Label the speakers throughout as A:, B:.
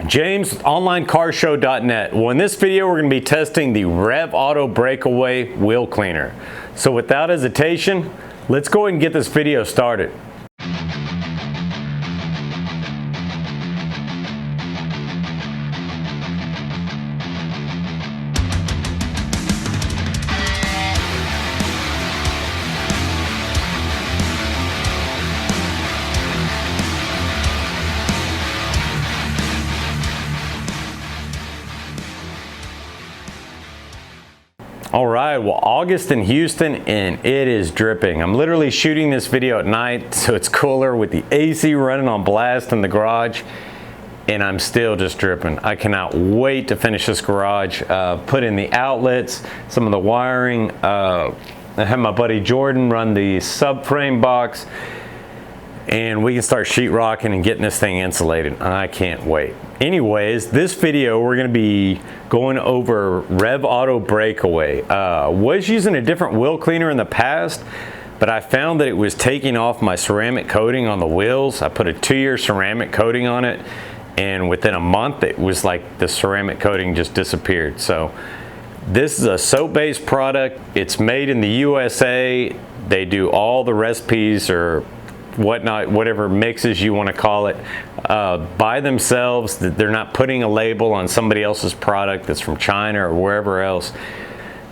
A: James, OnlineCarShow.net. Well, in this video, we're going to be testing the Rev Auto Breakaway Wheel Cleaner. So without hesitation, let's go ahead and get this video started. All right, well, August in Houston, and it is dripping. I'm literally shooting this video at night, so it's cooler with the AC running on blast in the garage, and I'm still just dripping. I cannot wait to finish this garage, put in the outlets, some of the wiring. I have my buddy Jordan run the subframe box, and we can start sheetrocking and getting this thing insulated. I can't wait. Anyways, this video we're going to be going over Rev Auto Breakaway. Was using a different wheel cleaner in the past, but I found that it was taking off my ceramic coating on the wheels. I put a 2-year ceramic coating on it, and within a month it was like the ceramic coating just disappeared. So this is a soap-based product. It's made in the USA. They do all the recipes or whatnot, whatever mixes you want to call it, by themselves. They're not putting a label on somebody else's product that's from China or wherever else.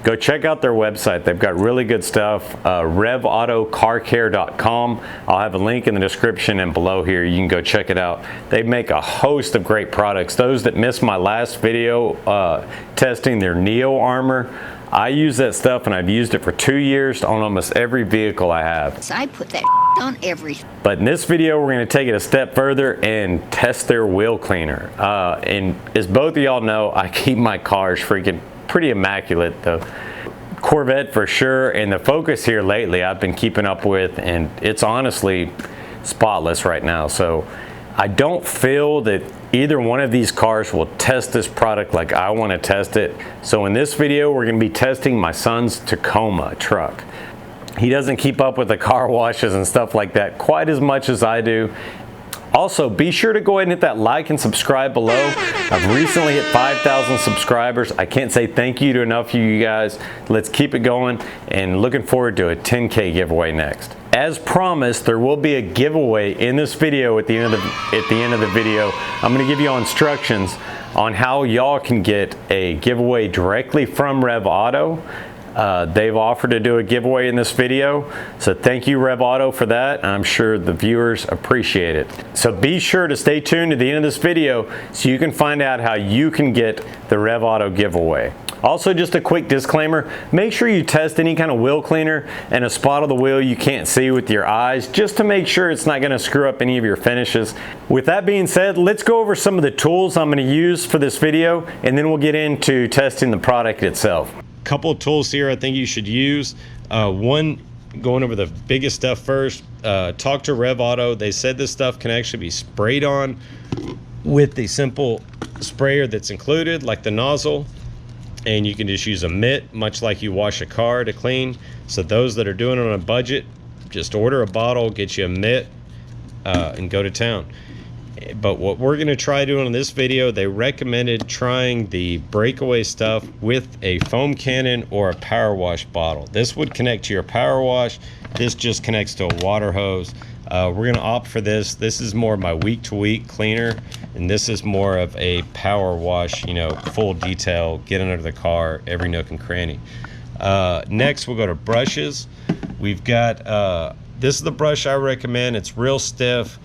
A: Go check out their website. They've got really good stuff. RevAutoCarCare.com. I'll have a link in the description and below here. You can go check it out. They make a host of great products. Those that missed my last video testing their Neo Armor, I use that stuff, and I've used it for 2 years on almost every vehicle I have.
B: So I put that on everything.
A: But in this video, we're going to take it a step further and test their wheel cleaner. And as both of y'all know, I keep my cars freaking pretty immaculate. The Corvette for sure, and the Focus here lately I've been keeping up with, and it's honestly spotless right now. So I don't feel that either one of these cars will test this product like I want to test it. So in this video, we're going to be testing my son's Tacoma truck. He doesn't keep up with the car washes and stuff like that quite as much as I do. Also, be sure to go ahead and hit that like and subscribe below. I've recently hit 5,000 subscribers. I can't say thank you to enough of you guys. Let's keep it going, and looking forward to a 10K giveaway next. As promised, there will be a giveaway in this video at the end of the video. I'm going to give you all instructions on how y'all can get a giveaway directly from Rev Auto. They've offered to do a giveaway in this video, so thank you, Rev Auto, for that. I'm sure the viewers appreciate it. So be sure to stay tuned to the end of this video so you can find out how you can get the Rev Auto giveaway. Also, just a quick disclaimer, make sure you test any kind of wheel cleaner and a spot of the wheel you can't see with your eyes, just to make sure it's not going to screw up any of your finishes. With that being said, let's go over some of the tools I'm going to use for this video, and then we'll get into testing the product itself. Couple of tools here I think you should use. One, going over the biggest stuff first, talk to Rev Auto. They said this stuff can actually be sprayed on with the simple sprayer that's included, like the nozzle, and you can just use a mitt, much like you wash a car to clean. So those that are doing it on a budget, just order a bottle, get you a mitt, and go to town. But what we're going to try doing in this video, they recommended trying the breakaway stuff with a foam cannon or a power wash bottle. This would connect to your power wash. This just connects to a water hose. We're going to opt for this. This is more my week-to-week cleaner, and this is more of a power wash, you know, full detail, get under the car, every nook and cranny. Next, we'll go to brushes. We've got, this is the brush I recommend. It's real stiff.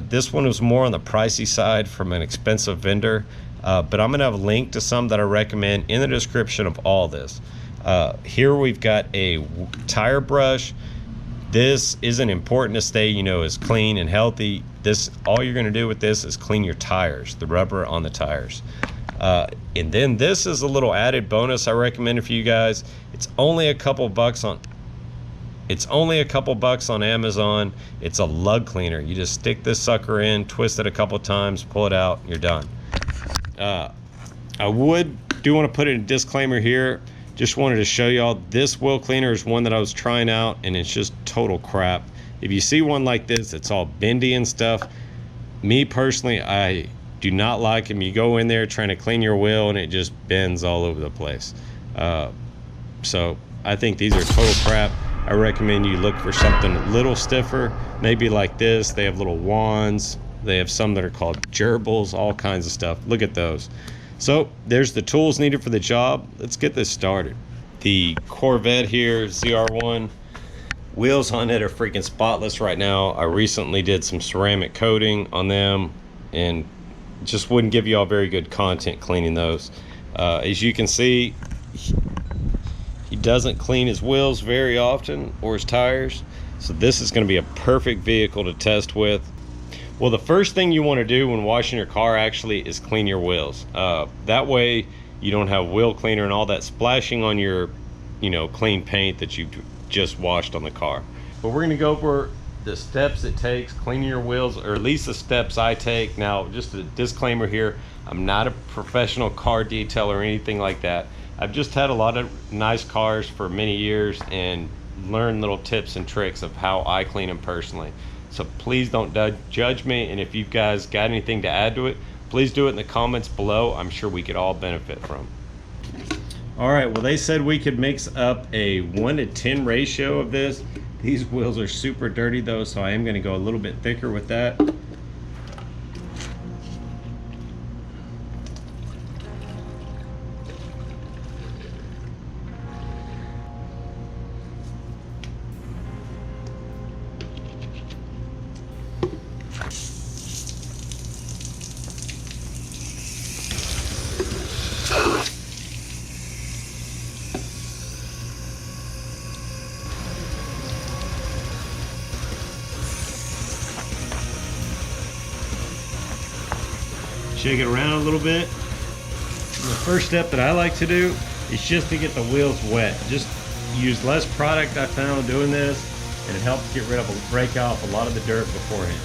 A: This one was more on the pricey side from an expensive vendor, but I'm going to have a link to some that I recommend in the description of all this. Here we've got a tire brush. This isn't important to stay, you know, as clean and healthy. This, all you're going to do with this is clean your tires, the rubber on the tires. And then this is a little added bonus I recommend for you guys. It's only a couple bucks on Amazon. It's a lug cleaner. You just stick this sucker in, twist it a couple times, pull it out, you're done. I do want to put in a disclaimer here. Just wanted to show y'all this wheel cleaner is one that I was trying out, and it's just total crap. If you see one like this, it's all bendy and stuff. Me personally, I do not like them. You go in there trying to clean your wheel and it just bends all over the place. So I think these are total crap. I recommend you look for something a little stiffer, maybe like this. They have little wands. They have some that are called gerbils, all kinds of stuff. Look at those. So there's the tools needed for the job. Let's get this started. The Corvette here, ZR1, wheels on it are freaking spotless right now. I recently did some ceramic coating on them and just wouldn't give you all very good content cleaning those. As you can see, he doesn't clean his wheels very often or his tires, so this is going to be a perfect vehicle to test with. Well, the first thing you want to do when washing your car actually is clean your wheels. That way you don't have wheel cleaner and all that splashing on your, clean paint that you've just washed on the car. But we're going to go over the steps it takes cleaning your wheels, or at least the steps I take. Now, just a disclaimer here, I'm not a professional car detailer or anything like that. I've just had a lot of nice cars for many years and learned little tips and tricks of how I clean them personally. So please don't judge me, and if you guys got anything to add to it, please do it in the comments below. I'm sure we could all benefit from. All right, well, they said we could mix up a 1-to-10 ratio of this. These wheels are super dirty though, so I am going to go a little bit thicker with that. Shake it around a little bit. And the first step that I like to do is just to get the wheels wet. Just use less product, I found, doing this, and it helps get rid of, break off a lot of the dirt beforehand.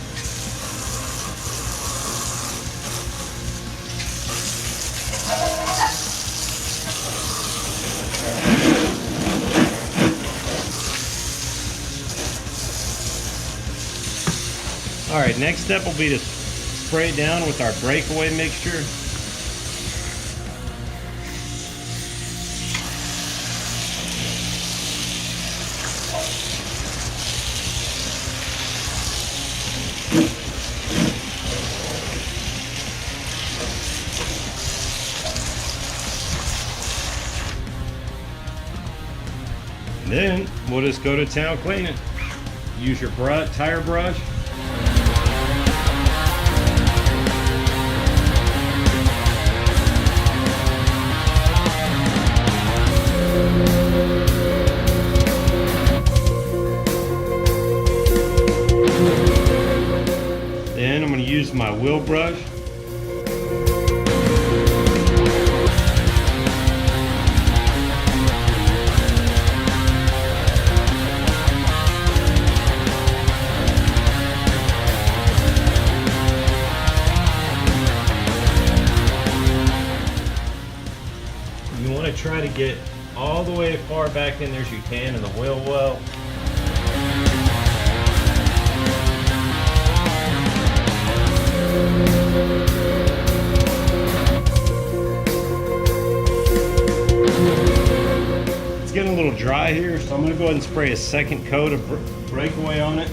A: All right, next step will be to spray it down with our breakaway mixture. And then we'll just go to town cleaning. Use your tire brush. Then I'm going to use my wheel brush. You want to try to get all the way as far back in there as you can in the wheel well. It's getting a little dry here, so I'm going to go ahead and spray a second coat of breakaway on it.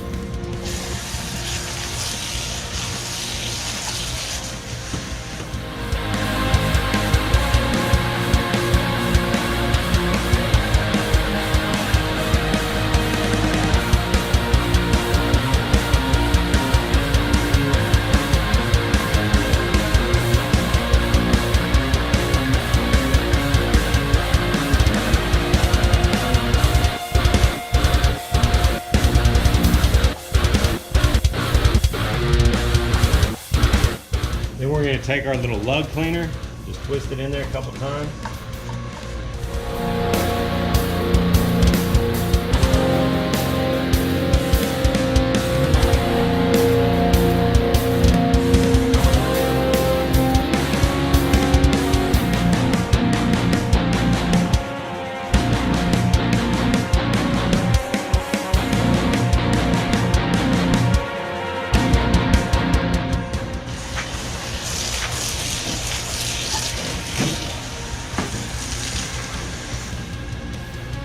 A: Then we're going to take our little lug cleaner, just twist it in there a couple times.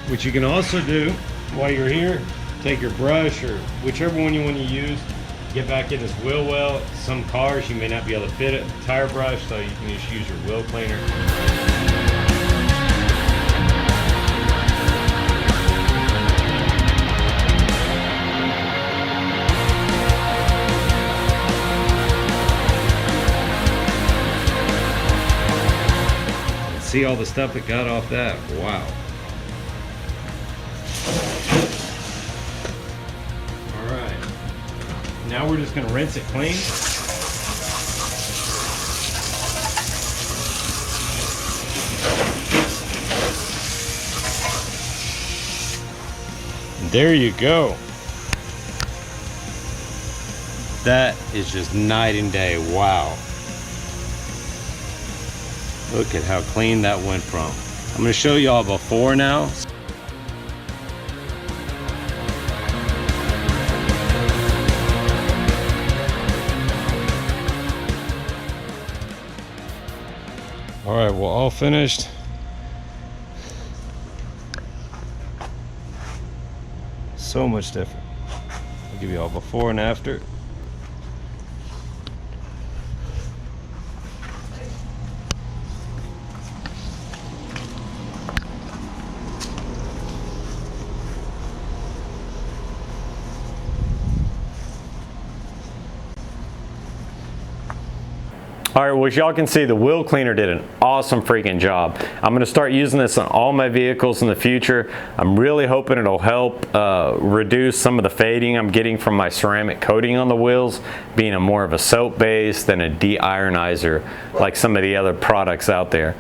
A: What you can also do while you're here, take your brush or whichever one you want to use, get back in this wheel well. Some cars you may not be able to fit a tire brush, so you can just use your wheel cleaner. See all the stuff that got off that? Wow. All right. Now we're just gonna rinse it clean. And there you go. That is just night and day. Wow. Look at how clean that went from. I'm going to show y'all before now. All right, well, all finished. So much different. I'll give you all before and after. All right, well, as y'all can see, the wheel cleaner did an awesome freaking job. I'm gonna start using this on all my vehicles in the future. I'm really hoping it'll help reduce some of the fading I'm getting from my ceramic coating on the wheels, being a more of a soap base than a de-ironizer like some of the other products out there.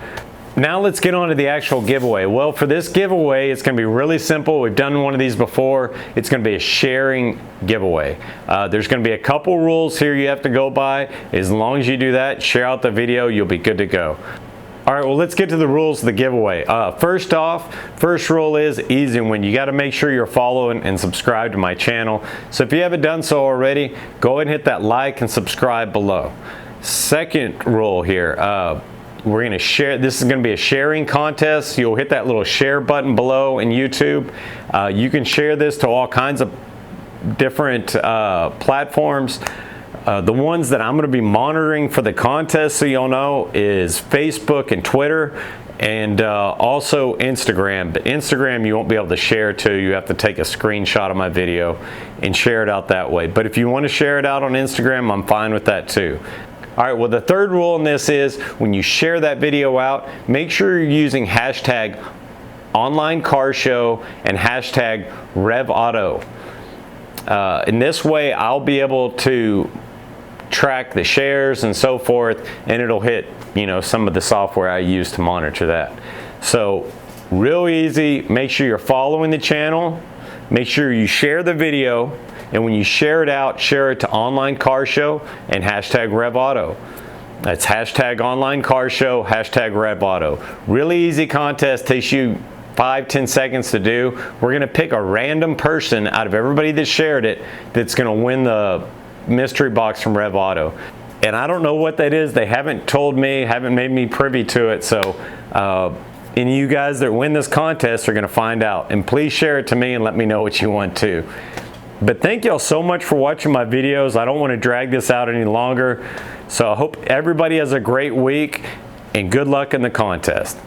A: Now let's get on to the actual giveaway. Well, for this giveaway, it's gonna be really simple. We've done one of these before. It's gonna be a sharing giveaway. There's gonna be a couple rules here you have to go by. As long as you do that, share out the video, you'll be good to go. All right, well, let's get to the rules of the giveaway. First off, first rule is easy one. You gotta make sure you're following and subscribe to my channel. So if you haven't done so already, go ahead and hit that like and subscribe below. Second rule here, we're going to share. This is going to be a sharing contest. You'll hit that little share button below in YouTube. You can share this to all kinds of different platforms. The ones that I'm going to be monitoring for the contest, so you'll know, is Facebook and Twitter, and also Instagram. But Instagram you won't be able to share to. You have to take a screenshot of my video and share it out that way. But if you want to share it out on Instagram, I'm fine with that too. All right, well, the third rule in this is when you share that video out, make sure you're using hashtag OnlineCarShow and hashtag RevAuto. In this way, I'll be able to track the shares and so forth, and it'll hit, you know, some of the software I use to monitor that. So real easy. Make sure you're following the channel. Make sure you share the video. And when you share it out, share it to OnlineCarShow and hashtag RevAuto. That's hashtag OnlineCarShow, hashtag RevAuto. Really easy contest, takes you 5-10 seconds to do. We're gonna pick a random person out of everybody that shared it that's gonna win the mystery box from RevAuto. And I don't know what that is. They haven't told me, haven't made me privy to it. So any of you guys that win this contest are gonna find out. And please share it to me and let me know what you want too. But thank y'all so much for watching my videos. I don't want to drag this out any longer. So I hope everybody has a great week and good luck in the contest.